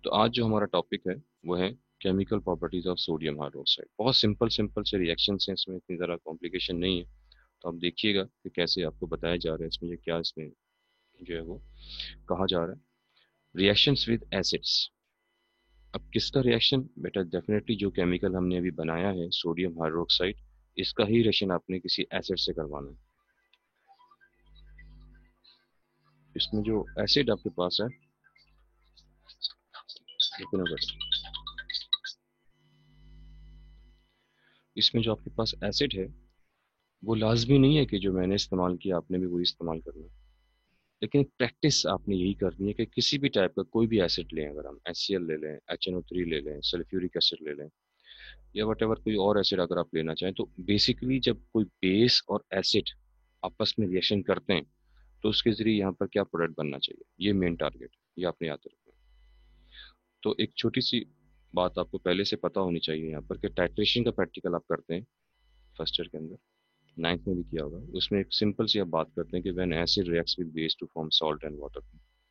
तो आज जो हमारा टॉपिक है वो है chemical properties of sodium hydroxide. बहुत सिंपल सिंपल से रिएक्शंस हैं, इसमें इतनी ज़्यादा कॉम्प्लिकेशन नहीं है। तो आप देखिएगा कि कैसे आपको बताया जा रहा है, इसमें ये क्या इसमें जो है वो कहा जा रहा है। Reactions with acids. अब किसका रिएक्शन बेटा? डेफिनेटली जो केमिकल हमने अभी बनाया है सोडियम हाइड्रोक्साइड, इसका ही रिएक्शन आपने किसी एसिड से करवाना है। इसमें जो एसिड आपके पास है, लेकिन अगर इसमें जो आपके पास एसिड है वो लाजमी नहीं है कि जो मैंने इस्तेमाल किया आपने भी वही इस्तेमाल करना है। लेकिन प्रैक्टिस आपने यही करनी है कि किसी भी टाइप का कोई भी एसिड लें, अगर हम HCl ले लें, HNO3 ले लें, सल्फ्यूरिक एसिड ले लें, या वट एवर कोई और एसिड अगर आप लेना चाहें, तो बेसिकली जब कोई बेस और एसिड आपस में रिएक्शन करते हैं तो उसके जरिए यहाँ पर क्या प्रोडक्ट बनना चाहिए, ये मेन टारगेट है, ये आपने याद रखना है। तो एक छोटी सी बात आपको पहले से पता होनी चाहिए यहाँ पर कि टाइट्रेशन का प्रैक्टिकल आप करते हैं फर्स्ट ईयर के अंदर, नाइन्थ में भी किया होगा। उसमें एक सिंपल सी आप बात करते हैं कि when acid reacts with base to form salt and water.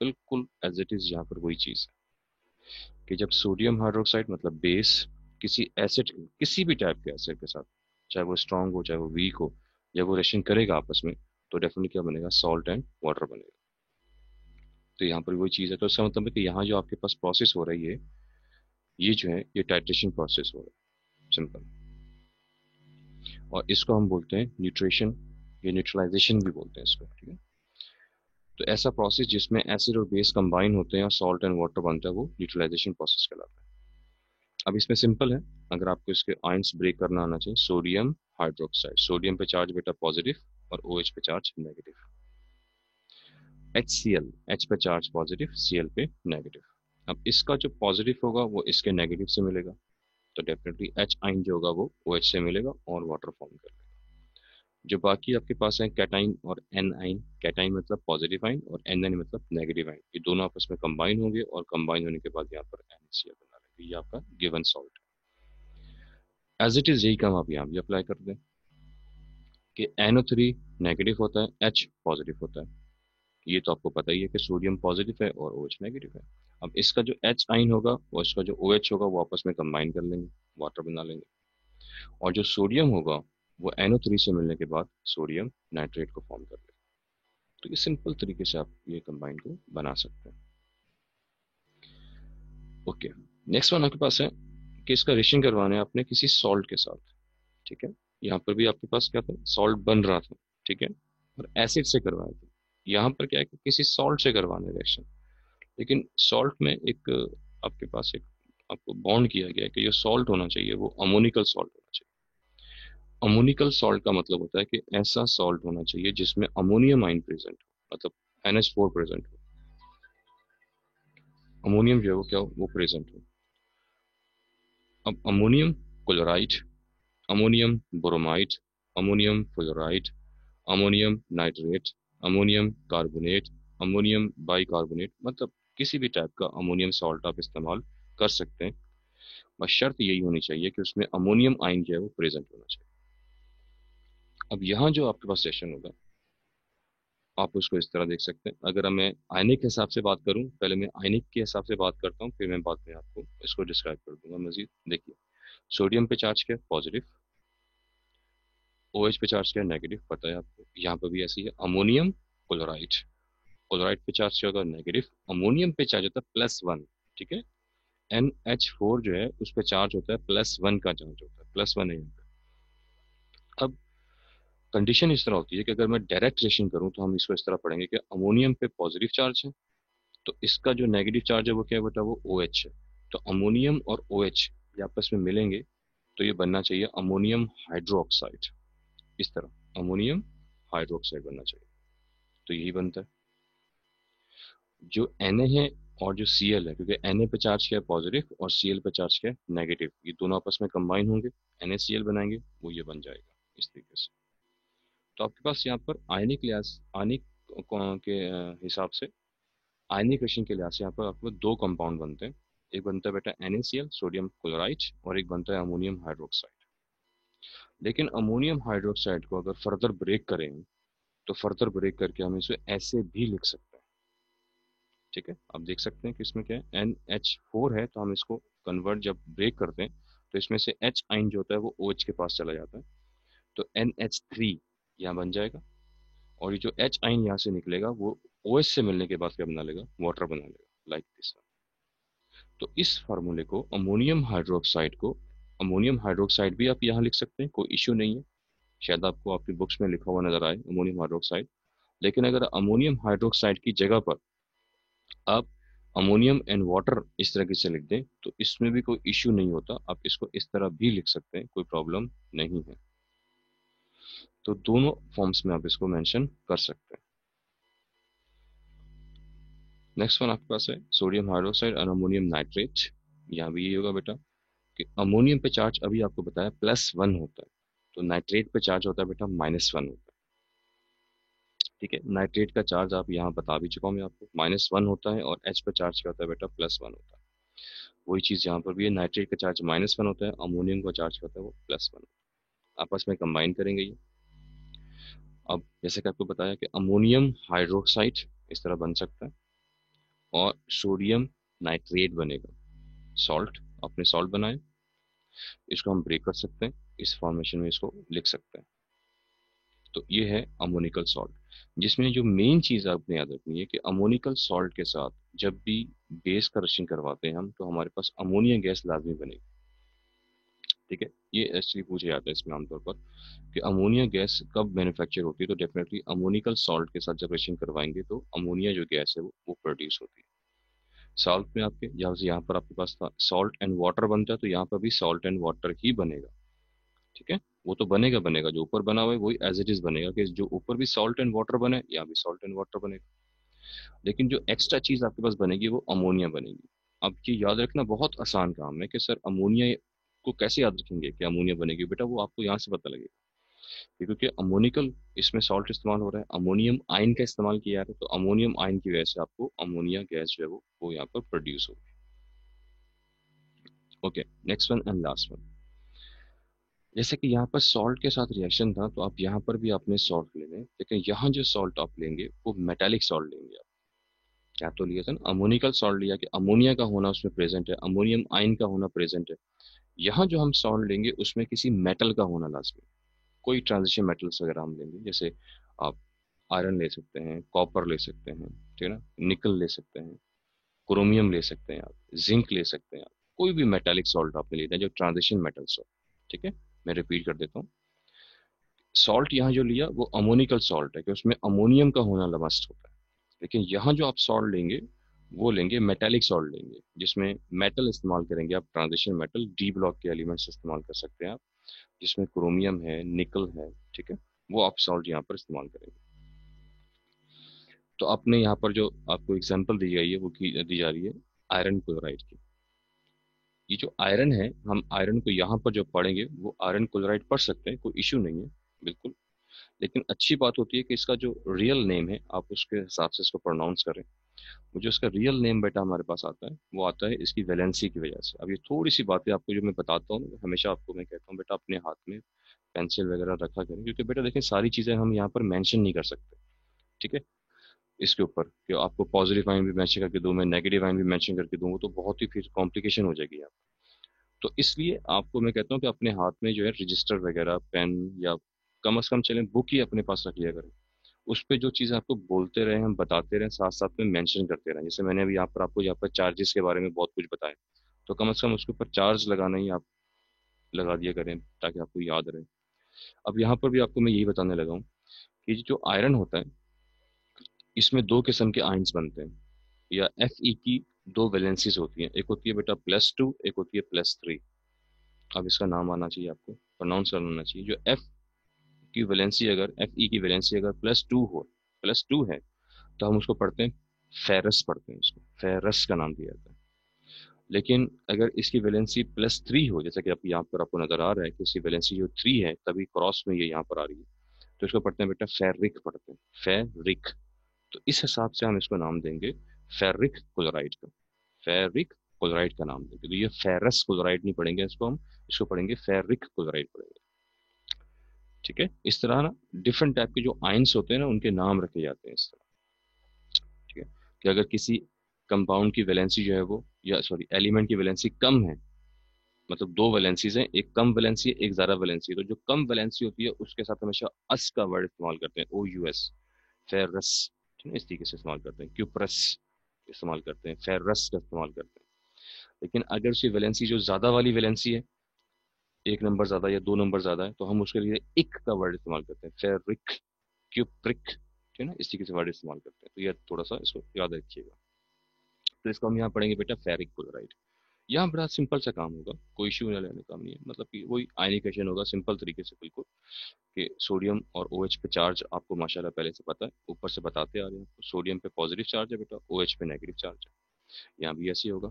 बिल्कुल एज इट इज यहाँ पर वही चीज है कि जब सोडियम हाइड्रोक्साइड मतलब बेस किसी एसिड, किसी भी टाइप के एसिड के साथ, चाहे वो स्ट्रांग हो चाहे वो वीक हो, जब वो रिएक्शन करेगा आपस में तो डेफिनेटली क्या बनेगा? सॉल्ट एंड वाटर बनेगा। तो यहाँ पर वही चीज है। तो इसका मतलब है कि यहाँ जो आपके पास प्रोसेस हो रही है, ये जो है ये टाइट्रेशन प्रोसेस हो रहा है, सिंपल। और इसको हम बोलते हैं न्यूट्रेशन, ये न्यूट्रलाइजेशन भी बोलते हैं इसको, ठीक है। तो ऐसा प्रोसेस जिसमें एसिड और बेस कंबाइन होते हैं और सॉल्ट एंड वाटर बनता है वो न्यूट्रलाइजेशन प्रोसेस कहलाता है। अब इसमें सिंपल है, अगर आपको इसके आयंस ब्रेक करना आना चाहिए। सोडियम हाइड्रोक्साइड, सोडियम पे चार्ज बेटा पॉजिटिव और OH पे चार्ज नेगेटिव। HCl, H पे चार्ज पॉजिटिव, Cl पे नेगेटिव। अब इसका जो पॉजिटिव होगा वो इसके नेगेटिव से मिलेगा, तो डेफिनेटली H आइन जो होगा वो OH से मिलेगा और वाटर फॉर्म कर लेगा। जो बाकी आपके पास है कैटाइन और एन आइन, कैटाइन मतलब पॉजिटिव आइन और एन आइन मतलब नेगेटिव आइन, ये दोनों आपस में कंबाइन होंगे और कंबाइन होने के बाद यहाँ पर NaCl बना रहेगा। ये आपका गिवन सॉल्ट है। एज इट इज यही काम आप यहाँ भी अप्लाई कर दें कि NO3 नेगेटिव होता है, H पॉजिटिव होता है। ये तो आपको पता ही है कि सोडियम पॉजिटिव है और OH नेगेटिव है। अब इसका जो H आइन होगा और इसका जो OH होगा वो आपस में कंबाइन कर लेंगे, वाटर बना लेंगे। और जो सोडियम होगा वो NO3 से मिलने के बाद सोडियम नाइट्रेट को फॉर्म कर लेगा। तो ये सिंपल तरीके से आप ये कंबाइन को बना सकते हैं। ओके, नेक्स्ट वन आपके पास है कि इसका रिएक्शन करवाना है आपने किसी सॉल्ट के साथ, ठीक है। यहाँ पर भी आपके पास क्या था? सॉल्ट बन रहा था, ठीक है, और एसिड से करवाया था। यहाँ पर क्या है कि किसी सॉल्ट से करवाना है रिएक्शन, लेकिन सॉल्ट में एक आपके पास एक आपको बॉन्ड किया गया है कि जो सॉल्ट होना चाहिए वो अमोनिकल सॉल्ट होना चाहिए। अमोनिकल सॉल्ट का मतलब होता है कि ऐसा सॉल्ट होना चाहिए जिसमें अमोनियम आइन प्रेजेंट हो, मतलब NH4 प्रेजेंट हो। अमोनियम जो है वो क्या हो? वो प्रेजेंट हो। अब ammonium chloride, ammonium bromide, ammonium fluoride, ammonium nitrate, ammonium carbonate, ammonium bicarbonate, मतलब किसी भी टाइप का अमोनियम सॉल्ट आप इस्तेमाल कर सकते हैं। बस शर्त यही होनी चाहिए कि उसमें अमोनियम आयन जो है वो प्रेजेंट होना चाहिए। अब यहाँ जो आपके पास सेशन होगा आप उसको इस तरह देख सकते हैं। अगर मैं आयनिक के हिसाब से बात करूं, पहले मैं आयनिक के हिसाब से बात करता हूं, फिर मैं बाद में आपको इसको डिस्क्राइब कर दूंगा मजीद। देखिए, सोडियम पे चार्ज क्या? पॉजिटिव। OH पे चार्ज क्या? नेगेटिव, पता है आपको। यहाँ पर भी ऐसे ही है। अमोनियम क्लोराइड, क्लोराइड पे चार्ज क्या होगा? नेगेटिव। अमोनियम पे चार्ज होता है +1, ठीक है। NH4 जो है उस पे चार्ज होता है +1 का चार्ज होता है, +1 है यहाँ पे। अब कंडीशन इस तरह होती है कि अगर मैं डायरेक्ट रिएक्शन करूं तो हम इसको इस तरह पढ़ेंगे कि अमोनियम पे पॉजिटिव चार्ज है, तो इसका जो नेगेटिव चार्ज है वो क्या है बेटा? वो OH है। तो अमोनियम और OH ये आपस में मिलेंगे तो ये बनना चाहिए अमोनियम हाइड्रोक्साइड। इस तरह अमोनियम हाइड्रोक्साइड बनना चाहिए। तो यही बनता है। जो Na है और जो Cl है, क्योंकि Na पे चार्ज क्या है? पॉजिटिव, और Cl पे चार्ज क्या है? नेगेटिव, ये दोनों आपस में कंबाइन होंगे, NaCl बनाएंगे, वो ये बन जाएगा इस तरीके से। तो आपके पास यहाँ पर आयनिक लिहाज, आयनिक के हिसाब से, आयनिक रेशन के लिहाज से यहाँ पर आपको दो कंपाउंड बनते हैं। एक बनता है बेटा NaCl, सोडियम क्लोराइड, और एक बनता है अमोनियम हाइड्रोक्साइड। लेकिन अमोनियम हाइड्रोक्साइड को अगर फर्दर ब्रेक करें तो फर्दर ब्रेक करके हम इसे ऐसे भी लिख सकते हैं। ठीक है, आप देख सकते हैं कि इसमें क्या है, NH4 है, तो हम इसको कन्वर्ट जब ब्रेक करते हैं तो इसमें से H आइन जो होता है वो OH के पास चला जाता है, तो NH3 यहाँ बन जाएगा, और ये जो H आइन यहाँ से निकलेगा वो OH से मिलने के बाद क्या बना लेगा, वाटर बना लेगा, लाइक दिस। तो इस फार्मूले को अमोनियम हाइड्रोक्साइड भी आप यहाँ लिख सकते हैं, कोई इश्यू नहीं है। शायद आपको आपकी बुक्स में लिखा हुआ नजर आए अमोनियम हाइड्रोक्साइड, लेकिन अगर अमोनियम हाइड्रोक्साइड की जगह पर आप अमोनियम एंड वाटर इस तरह से लिख दें तो इसमें भी कोई इश्यू नहीं होता, आप इसको इस तरह भी लिख सकते हैं, कोई प्रॉब्लम नहीं है। तो दोनों फॉर्म्स में आप इसको मेंशन कर सकते हैं। नेक्स्ट वन आपके पास है सोडियम हाइड्रोक्साइड और अमोनियम नाइट्रेट। यहाँ भी यही होगा बेटा कि अमोनियम पे चार्ज अभी आपको बताया +1 होता है, तो नाइट्रेट पे चार्ज होता है बेटा -1 होता है। ठीक है, नाइट्रेट का चार्ज आप यहाँ बता भी चुका हूँ मैं आपको, -1 होता है, और H पे चार्ज क्या होता है बेटा, +1 होता है। वही चीज यहाँ पर भी है, नाइट्रेट का चार्ज -1 होता है, अमोनियम का चार्ज होता है वो +1। आपस में कंबाइन करेंगे ये। अब जैसे कि आपको बताया कि अमोनियम हाइड्रोक्साइड इस तरह बन सकता है, और सोडियम नाइट्रेट बनेगा, सॉल्ट, आपने सॉल्ट बनाए, इसको हम ब्रेक कर सकते हैं, इस फॉर्मेशन में इसको लिख सकते हैं। तो ये है अमोनिकल सॉल्ट, जिसमें जो मेन चीज आपने याद रखनी है कि अमोनिकल सॉल्ट के साथ जब भी बेस का रशिंग करवाते हैं हम, तो हमारे पास अमोनिया गैस लाजमी बनेगी। ठीक है, ये एक्चुअली पूछा जाता है इसमें आमतौर पर कि अमोनिया गैस कब मैन्युफैक्चर होती है, तो डेफिनेटली अमोनिकल सॉल्ट के साथ जब रशिंग करवाएंगे तो अमोनिया जो गैस है वो प्रोड्यूस होती है। सॉल्ट में आपके यहाँ पर आपके पास था सॉल्ट एंड वाटर बनता है, तो यहाँ पर भी सॉल्ट एंड वाटर ही बनेगा। ठीक है, वो तो बनेगा बनेगा, जो ऊपर बना हुआ है वही एज इट इज बनेगा, कि जो ऊपर भी सॉल्ट एंड वाटर बने, यहाँ भी सॉल्ट एंड वाटर बनेगा। लेकिन जो एक्स्ट्रा चीज आपके पास बनेगी वो अमोनिया बनेगी। अब ये याद रखना बहुत आसान काम है कि सर अमोनिया को कैसे याद रखेंगे कि अमोनिया बनेगी, बेटा वो आपको यहाँ से पता लगेगा, क्योंकि अमोनिकल इसमें सॉल्ट इस्तेमाल हो रहा है, अमोनियम आयन का इस्तेमाल किया जा रहा है, तो अमोनियम आयन की वजह से आपको अमोनिया गैस जो है वो यहाँ पर प्रोड्यूस होगी। Okay, next one and last one. जैसे कि यहाँ पर सॉल्ट के साथ रिएक्शन था, तो आप यहाँ पर भी आपने सॉल्ट लेने, लेकिन यहाँ जो सॉल्ट आप लेंगे वो मेटालिक सॉल्ट लेंगे आप। क्या तो लिया था ना, अमोनिकल सॉल्ट लिया कि अमोनिया का होना उसमें प्रेजेंट है, अमोनियम आयन का होना प्रेजेंट है। यहाँ जो हम सॉल्ट लेंगे उसमें किसी मेटल का होना लाजमी, कोई ट्रांजिशन मेटल्स वगैरह हम लेंगे, जैसे आप आयरन ले सकते हैं, कॉपर ले सकते हैं, ठीक है ना, निकल ले सकते हैं, क्रोमियम ले सकते हैं आप, जिंक ले सकते हैं आप, कोई भी मेटालिक सॉल्ट आपने लेना है जो ट्रांजिशन मेटल्स हो। ठीक है, मैं रिपीट कर देता हूँ, सॉल्ट यहाँ जो लिया वो अमोनिकल सॉल्ट है कि उसमें अमोनियम का होना मस्ट होता है, लेकिन यहाँ जो आप सॉल्ट लेंगे वो लेंगे मेटालिक सॉल्ट लेंगे, जिसमें मेटल इस्तेमाल करेंगे आप, ट्रांजिशन मेटल डी ब्लॉक के एलिमेंट्स इस्तेमाल कर सकते हैं आप, जिसमें क्रोमियम है, निकल है। ठीक है, वो आप सॉल्ट यहाँ पर इस्तेमाल करेंगे। तो आपने यहाँ पर जो आपको एग्जांपल दी गई है वो दी जा रही है आयरन क्लोराइड की। ये जो आयरन है, हम आयरन को यहाँ पर जो पढ़ेंगे वो आयरन क्लोराइड पढ़ सकते हैं, कोई इश्यू नहीं है बिल्कुल। लेकिन अच्छी बात होती है कि इसका जो रियल नेम है आप उसके हिसाब से इसको प्रोनाउंस करें। वो जो इसका रियल नेम बेटा हमारे पास आता है वो आता है इसकी वैलेंसी की वजह से। अब ये थोड़ी सी बातें आपको जो मैं बताता हूँ, हमेशा आपको मैं कहता हूँ बेटा अपने हाथ में पेंसिल वगैरह रखा करें, क्योंकि बेटा देखिए सारी चीजें हम यहाँ पर मेंशन नहीं कर सकते। ठीक है, इसके ऊपर कि आपको पॉजिटिव आइन भी मेंशन करके दूं, मैं नेगेटिव आइन भी मेंशन करके दूं, वो तो बहुत ही फिर कॉम्प्लिकेशन हो जाएगी यहाँ। तो इसलिए आपको मैं कहता हूँ कि अपने हाथ में जो है रजिस्टर वगैरह, पेन, या कम से कम चलें बुक ही अपने पास रख लिया करें। उस पे जो चीज़ आपको बोलते रहे, हम बताते रहे, साथ साथ में मेंशन करते रहे। जैसे मैंने अभी यहाँ पर आपको यहाँ पर चार्जेस के बारे में बहुत कुछ बताया, तो कम से कम उसके ऊपर चार्ज लगाना ही आप लगा दिया करें ताकि आपको याद रहे। अब यहाँ पर भी आपको मैं यही बताने लगा हूँ कि जो आयरन होता है इसमें दो किस्म के आयंस बनते हैं, या Fe की दो वैलेंसीज होती हैं, एक होती है बेटा +2, एक होती है +3। अब इसका नाम आना चाहिए, आपको प्रोनाउंस करना आना चाहिए। जो की वैलेंसी अगर Fe की वैलेंसी अगर +2 है, तो हम उसको पढ़ते हैं फेरस, पढ़ते हैं उसको फेरस का नाम दिया जाता है। लेकिन अगर इसकी वैलेंसी +3 हो, जैसा कि आप यहाँ पर आपको नजर आ रहा है कि इसकी वैलेंसी जो 3 है, तभी क्रॉस में ये यहाँ पर आ रही है, तो इसको पढ़ते हैं बेटा फेरिक, पढ़ते हैं फेरिक। तो इस हिसाब से हम इसको नाम देंगे फेरिक क्लोराइड का, फेरिक क्लोराइड का नाम देंगे। तो ये फेरस क्लोराइड नहीं पढ़ेंगे इसको हम, इसको पढ़ेंगे फेरिक क्लोराइड पढ़ेंगे। ठीक है, इस तरह ना डिफरेंट टाइप के जो आयंस होते हैं ना उनके नाम रखे जाते हैं इस तरह। ठीक है, कि अगर किसी कंपाउंड की वैलेंसी जो है वो, या सॉरी एलिमेंट की वैलेंसी कम है, मतलब दो वैलेंसीज हैं, एक कम वैलेंसी है एक ज्यादा वैलेंसी है, तो जो कम वैलेंसी होती है उसके साथ हमेशा अस का वर्ड इस्तेमाल करते हैं, ओ यू एस, फेरस, ठीक है, इस तरीके से इस्तेमाल करते हैं, क्यूप्रस इस्तेमाल करते हैं, फेरस का इस्तेमाल करते हैं। लेकिन अगर उसकी वैलेंसी जो ज्यादा वाली वैलेंसी है, एक नंबर ज्यादा या दो नंबर ज्यादा है, तो हम उसके लिए इक का वर्ड इस्तेमाल करते हैं, फेरिक, क्यूप्रिक, ठीक है ना, इस तरीके से वर्ड इस्तेमाल करते हैं। तो ये थोड़ा सा इसको याद रखिएगा। तो इसको हम यहाँ पढ़ेंगे बेटा फेरिक क्लोराइड। यहाँ बड़ा सिंपल सा काम होगा, कोई इश्यू लेने का नहीं है, मतलब कि वही आयनिकेशन होगा सिंपल तरीके से बिल्कुल, कि सोडियम और OH पे चार्ज आपको माशाल्लाह पहले से पता है, ऊपर से बताते आ रहे हैं। तो सोडियम पे पॉजिटिव चार्ज है बेटा, OH पे नेगेटिव चार्ज है, यहाँ भी ऐसे ही होगा।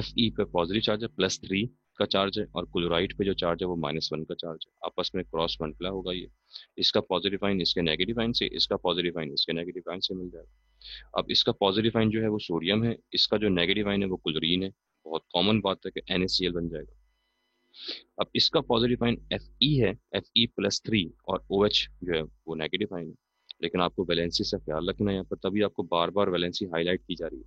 Fe पे पॉजिटिव चार्ज है, +3 का चार्ज है, और क्लोराइड पे जो चार्ज है वो -1 का चार्ज है, आपस में क्रॉस मल्टीप्लाई होगा ये, इसका पॉजिटिव आइन इसके नेगेटिव आइन से, इसका पॉजिटिव आइन इसके नेगेटिव आइन से मिल जाएगा। अब इसका पॉजिटिव आइन जो है वो सोडियम है, इसका जो नेगेटिव आइन है वो क्लोरीन है, बहुत कॉमन बात है कि NaCl बन जाएगा। अब इसका पॉजिटिव आइन Fe है, Fe+3, और OH जो है वो नेगेटिव आइन है। लेकिन आपको वैलेंसी से ख्याल रखना है यहाँ पर, तभी आपको बार बार वैलेंसी हाईलाइट की जा रही है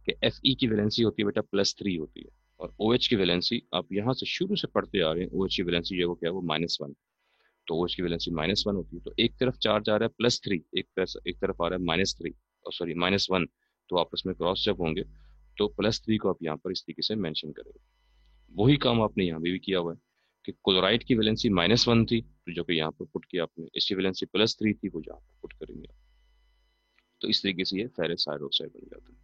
कि Fe की वैलेंसी होती है बेटा +3 होती है, और OH की वैलेंसी आप यहाँ से शुरू से पढ़ते आ रहे हैं, OH की वैलेंसी जो है वो क्या है, वो -1। तो OH की वैलेंसी -1 होती है, तो एक तरफ चार्ज आ रहा है +3, एक तरफ आ रहा है -3, और सॉरी -1, तो आपस में क्रॉस जब होंगे तो +3 को आप यहाँ पर इस तरीके से मेंशन करेंगे। वही काम आपने यहाँ भी किया हुआ है कि क्लोराइड की वैलेंसी -1 थी, तो जो कि यहाँ पर पुट किया आपने, इसकी वैलेंसी +3 थी, वो यहाँ पर पुट करेंगे। तो इस तरीके से ये फेरस हाइड्रोक्साइड बन जाता है।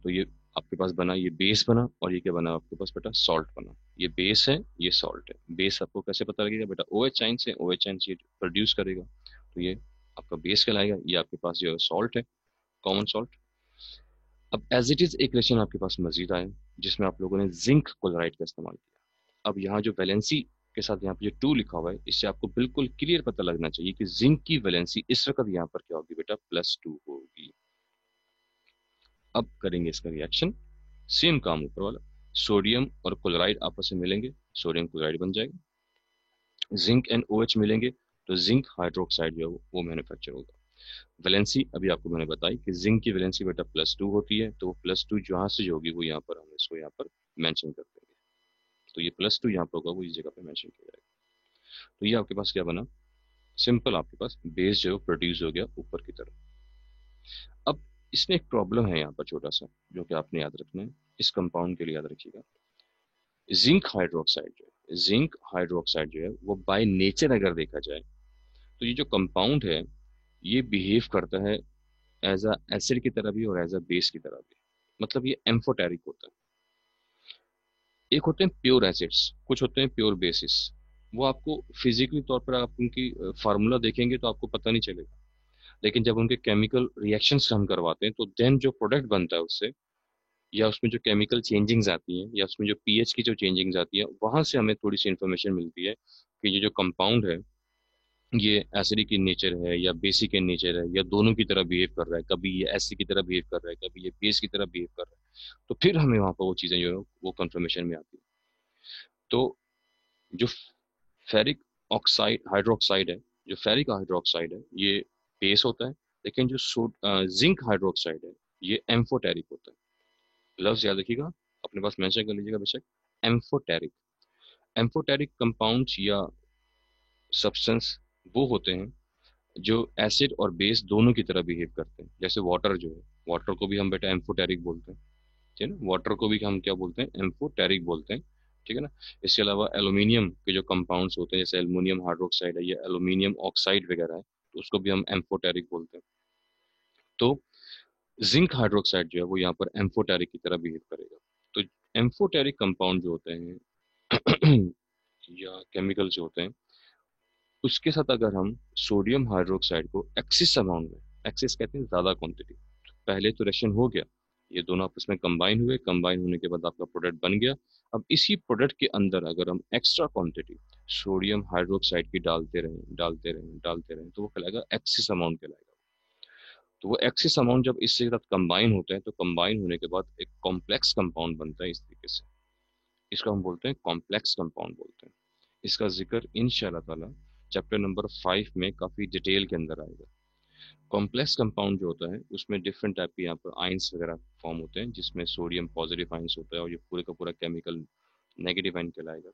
तो ये आपके पास बना, ये बेस बना, और ये क्या बना आपके पास बेटा, सॉल्ट बना। ये बेस है, ये सॉल्ट है। बेस आपको कैसे पता लगेगा बेटा, OH आइन से, OH आइन से प्रोड्यूस करेगा, तो ये आपका बेस कहलाएगा। ये आपके पास जो सॉल्ट है, कॉमन सॉल्ट। अब एज इट इज एक क्वेश्चन आपके पास मजीद आया, जिसमें आप लोगों ने जिंक क्लोराइड का इस्तेमाल किया। अब यहाँ जो वैलेंसी के साथ यहाँ पे जो 2 लिखा हुआ है, इससे आपको बिल्कुल क्लियर पता लगना चाहिए कि जिंक की वैलेंसी इस वक्त यहाँ पर क्या होगी बेटा, +2 होगी। अब करेंगे इसका रिएक्शन, सेम काम ऊपर वाला, सोडियम और क्लोराइड आपस में मिलेंगे, सोडियम क्लोराइड बन जाएगा। जिंक एंड OH मिलेंगे, तो जिंक हाइड्रोक्साइड जो है वो मैन्युफैक्चर होगा। वैलेंसी अभी आपको मैंने बताई कि जिंक की वैलेंसी बेटा +2 होती है, तो +2 जहां से जो होगी वो यहाँ पर हम इसको यहाँ पर मेंशन कर देंगे। तो ये +2 यहाँ पर होगा, वो इस जगह पे मेंशन किया जाएगा। तो ये आपके पास क्या बना, सिंपल आपके पास बेस जो प्रोड्यूस हो गया ऊपर की तरफ। अब इसमें एक प्रॉब्लम है यहाँ पर छोटा सा, जो कि आपने याद रखना है, इस कंपाउंड के लिए याद रखिएगा। जिंक हाइड्रोक्साइड जो है वो बाय नेचर अगर देखा जाए, तो ये जो कंपाउंड है ये बिहेव करता है एज अ एसिड की तरह भी और एज अ बेस की तरह भी, मतलब ये एम्फोटेरिक होता है। एक होते हैं प्योर एसिड्स, कुछ होते हैं प्योर बेसिस। वो आपको फिजिकली तौर पर आप उनकी फार्मूला देखेंगे तो आपको पता नहीं चलेगा, लेकिन जब उनके केमिकल रिएक्शंस हम करवाते हैं तो देन जो प्रोडक्ट बनता है उससे, या उसमें जो केमिकल चेंजिंग्स आती हैं, या उसमें जो पीएच की जो चेंजिंग्स आती है, वहां से हमें थोड़ी सी इन्फॉर्मेशन मिलती है कि ये जो कंपाउंड है ये एसिडिक इन नेचर है या बेसिक इन नेचर है, या दोनों की तरह बिहेव कर रहा है, कभी ये एसिड की तरह बिहेव कर रहा है, कभी ये बेस की तरह बिहेव कर रहा है। तो फिर हमें वहां पर वो चीजें जो है वो कंफर्मेशन में आती है। तो जो फेरिक ऑक्साइड हाइड्रोक्साइड है, जो फेरिक हाइड्रोक्साइड है ये बेस होता है, लेकिन जो जिंक हाइड्रोक्साइड है ये एम्फोटेरिक होता है। लफ्ज याद रखिएगा, अपने पास मेंशन कर लीजिएगा बेशक, एम्फोटेरिक। एम्फोटेरिक कंपाउंड्स या सब्सटेंस वो होते हैं जो एसिड और बेस दोनों की तरह बिहेव करते हैं। जैसे वाटर जो है, वाटर को भी हम बेटा एम्फोटेरिक बोलते हैं, ठीक है ना, वाटर को भी हम क्या बोलते हैं, एम्फोटेरिक बोलते हैं, ठीक है ना। इसके अलावा एल्यूमिनियम के जो कंपाउंड्स होते हैं, जैसे एल्यूमिनियम हाइड्रोक्साइड है या एल्यूमिनियम ऑक्साइड वगैरह है, तो उसको भी हम एम्फोटेरिक बोलते हैं। तो जिंक हाइड्रोक्साइड जो है वो यहाँ पर एम्फोटेरिक की तरह बिहेव करेगा। तो एम्फोटेरिक कंपाउंड जो होते हैं या केमिकल जो होते हैं, उसके साथ अगर हम सोडियम हाइड्रोक्साइड को एक्सिस अमाउंट में, एक्सिस कहते हैं ज्यादा क्वांटिटी, पहले तो रिएक्शन हो गया, ये दोनों आपस में कंबाइन हुए, कंबाइन होने के बाद आपका प्रोडक्ट बन गया। अब इसी प्रोडक्ट के अंदर अगर हम एक्स्ट्रा क्वांटिटी सोडियम हाइड्रोक्साइड की डालते रहें, डालते रहें, डालते रहें, तो वो कहलाएगा एक्सिस अमाउंट कहलाएगा। तो वो एक्सिस अमाउंट जब इसके साथ कंबाइन होता है, तो कंबाइन होने के बाद एक कॉम्प्लेक्स कंपाउंड बनता है इस तरीके से, इसको हम बोलते हैं कॉम्प्लेक्स कंपाउंड बोलते हैं। इसका जिक्र इंशाल्लाह ताला चैप्टर नंबर 5 में काफी डिटेल के अंदर आएगा। कॉम्प्लेक्स कंपाउंड जो होता है उसमें डिफरेंट टाइप के यहाँ पर आयंस वगैरह फॉर्म होते हैं, जिसमें सोडियम पॉजिटिव आयंस होता है और ये पूरे का पूरा केमिकल नेगेटिव आयन कहलाएगा।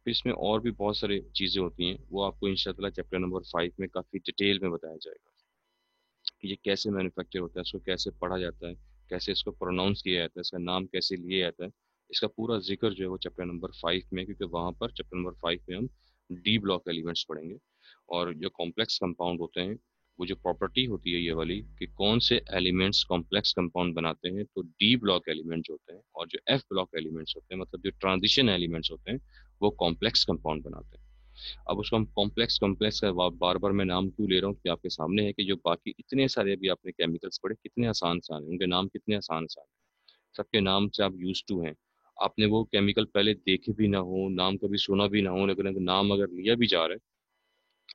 फिर इसमें और भी बहुत सारी चीज़ें होती हैं, वो आपको इंशाल्लाह चैप्टर नंबर 5 में काफ़ी डिटेल में बताया जाएगा कि ये कैसे मैन्युफैक्चर होता है, इसको कैसे पढ़ा जाता है, कैसे इसको प्रोनाउंस किया जाता है, इसका नाम कैसे लिया जाता है। इसका पूरा जिक्र जो है वो चैप्टर नंबर 5 में है, क्योंकि वहाँ पर चैप्टर नंबर 5 में हम डी ब्लॉक एलिमेंट्स पढ़ेंगे। और जो कॉम्प्लेक्स कंपाउंड होते हैं, वो जो प्रॉपर्टी होती है ये वाली कि कौन से एलिमेंट्स कॉम्प्लेक्स कंपाउंड बनाते हैं, तो डी ब्लॉक एलिमेंट्स होते हैं, और जो एफ ब्लॉक एलिमेंट्स होते हैं, मतलब जो ट्रांजिशन एलिमेंट्स होते हैं, वो कॉम्प्लेक्स कंपाउंड बनाते हैं। अब उसको हम कॉम्प्लेक्स कॉम्प्लेक्स का बार बार मैं नाम क्यों ले रहा हूँ कि आपके सामने है कि जो बाकी इतने सारे अभी आपने केमिकल्स पढ़े कितने आसान आसान हैं, उनके नाम कितने आसान आसान हैं, सबके नाम से आप यूज टू हैं। आपने वो केमिकल पहले देखे भी ना हो, नाम कभी सुना भी ना हो, लेकिन अगर नाम अगर लिया भी जा रहा है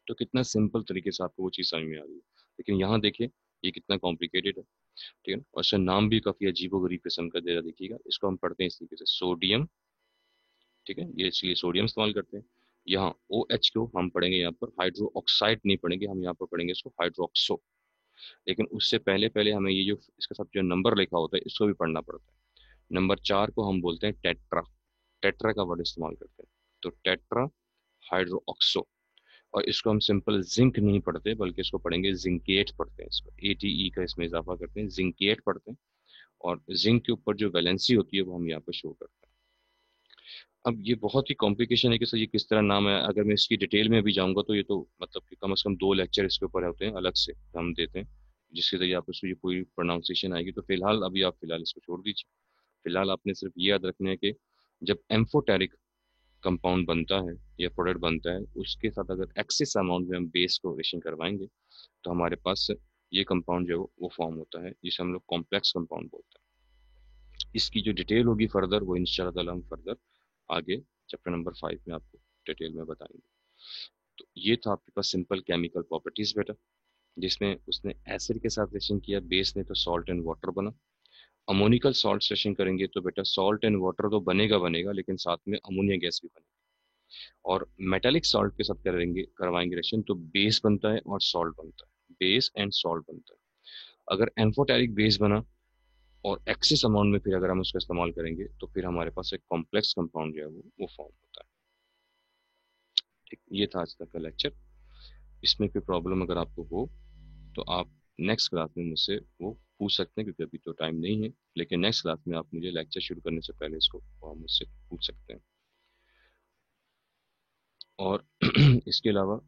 तो कितना सिंपल तरीके से आपको वो चीज़ समझ में आ रही है। लेकिन यहाँ देखिए ये कितना कॉम्प्लिकेटेड है, ठीक है ना। और इसका नाम भी काफी अजीबोगरीब किस्म का दे रहा, देखिएगा इसको हम पढ़ते हैं इस तरीके से, सोडियम, ठीक है, ये इसलिए सोडियम इस्तेमाल करते हैं। यहाँ ओ एच को हम पढ़ेंगे, यहाँ पर हाइड्रो ऑक्साइड नहीं पढ़ेंगे, हम यहाँ पर पढ़ेंगे इसको हाइड्रोक्सो। लेकिन उससे पहले पहले हमें ये जो इसके साथ जो नंबर लिखा होता है इसको भी पढ़ना पड़ता है। नंबर 4 को हम बोलते हैं टेट्रा, टेट्रा का वर्ड इस्तेमाल करते हैं, तो टेट्रा हाइड्रोक्सो। और इसको हम सिंपल जिंक नहीं पढ़ते, बल्कि इसको पढ़ेंगे जिंकेट पढ़ते हैं, इसको ए टी ई का इसमें इजाफा करते हैं, जिंकेट पढ़ते हैं। और जिंक के ऊपर जो वैलेंसी होती है वो हम यहाँ पर शो करते हैं। अब ये बहुत ही कॉम्प्लिकेशन है कि सर ये किस तरह नाम है, अगर मैं इसकी डिटेल में भी जाऊंगा तो ये तो मतलब कि कम से कम 2 लेक्चर इसके ऊपर होते हैं, अलग से हम देते हैं, जिसके जरिए आप इसको ये पूरी प्रोनाउंसिएशन आएगी। तो फिलहाल अभी आप फिलहाल इसको छोड़ दीजिए। फिलहाल आपने सिर्फ ये याद रखना है कि जब एम्फोटेरिक कंपाउंड बनता है या प्रोडक्ट बनता है, उसके साथ अगर एक्सेस अमाउंट में हम बेस को रिएक्शन करवाएंगे तो हमारे पास ये कंपाउंड जो है वो फॉर्म होता है, जिसे हम लोग कॉम्प्लेक्स कंपाउंड बोलते हैं। इसकी जो डिटेल होगी फर्दर, वो इंशाल्लाह ताला हम फर्दर आगे चैप्टर नंबर 5 में आपको डिटेल में बताएंगे। तो ये था आपके पास सिंपल केमिकल प्रॉपर्टीज बेटा, जिसमें उसने एसिड के साथ रिएक्शन किया, बेस ने तो सॉल्ट एंड वाटर बना। अमोनिकल सॉल्ट रिएक्शन करेंगे तो बेटा सॉल्ट एंड वाटर तो बनेगा बनेगा, लेकिन साथ में अमोनिया गैस भी बनेगी। और मेटालिक सॉल्ट के साथ करेंगे करवाएंगे रिएक्शन तो बेस बनता है और सॉल्ट बनता है, बेस एंड सॉल्ट बनता है। अगर एम्फोटेरिक बेस बना और एक्सेस अमाउंट में फिर अगर हम उसका इस्तेमाल करेंगे तो फिर हमारे पास एक कॉम्प्लेक्स कंपाउंड जो है वो फॉर्म होता है। ठीक, ये था आज तक का लेक्चर। इसमें कोई प्रॉब्लम अगर आपको हो तो आप नेक्स्ट क्लास में मुझसे वो पूछ सकते हैं, क्योंकि अभी तो टाइम नहीं है, लेकिन नेक्स्ट क्लास में आप मुझे लेक्चर शुरू करने से पहले इसको आप मुझसे पूछ सकते हैं। और इसके अलावा